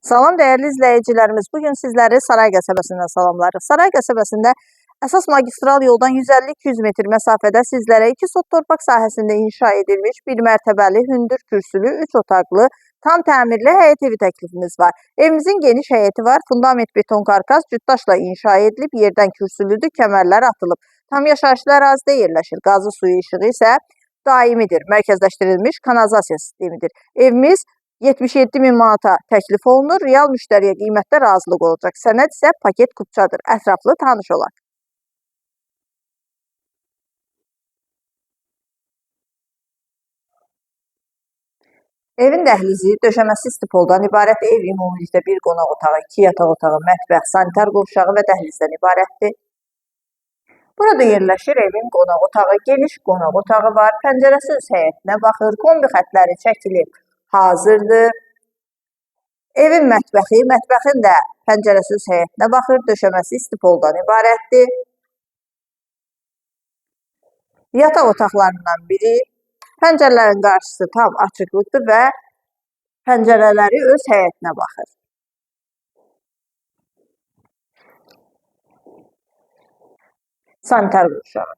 Salam dəyərli izləyicilərimiz. Bugün sizləri Saray qəsəbəsindən salamlarıq. Saray qəsəbəsində əsas magistral yoldan 150-200 metr məsafədə sizlərə 2 sot torpaq sahəsində inşa edilmiş bir mərtəbəli, hündür kürsülü, 3 otaqlı, tam təmirli həyət evi təklifimiz var. Evimizin geniş həyəti var, fundament beton karkas cütdaşla inşa edilib, yerdən kürsülüdür, kəmərlər atılıb. Tam yaşayışlı ərazidə yerləşir. Qazı suyu işığı isə daimidir, mərkəzləşdirilmiş kanalizasiya sistemidir. Evimiz 77.000 manata təklif olunur. Real müştəriyə qiymətdə razılıq olacaq. Sənəd isə paket kupçadır. Ətraflı tanış olaq. Evin dəhlizi döşəməsi stipoldan ibarət. Ev ümumilikdə bir qonaq otağı, 2 yataq otağı, mətbəx, sanitar qovşağı və dəhlizdən ibarətdir. Burada yerləşir evin qonaq otağı, geniş qonaq otağı var. Pəncərəsi öz həyətinə baxır. Kombi xətləri çəkilib hazırdır. Evin mətbəxi, mətbəxin də pəncərəsi öz həyətinə baxır. Döşəməsi stipoldan ibarətdir. Yataq otaqlarından biri. Pəncərələrin qarşısı tam açıqlıqdır və pəncərələri öz həyətinə baxır. Sanitar qovşağı.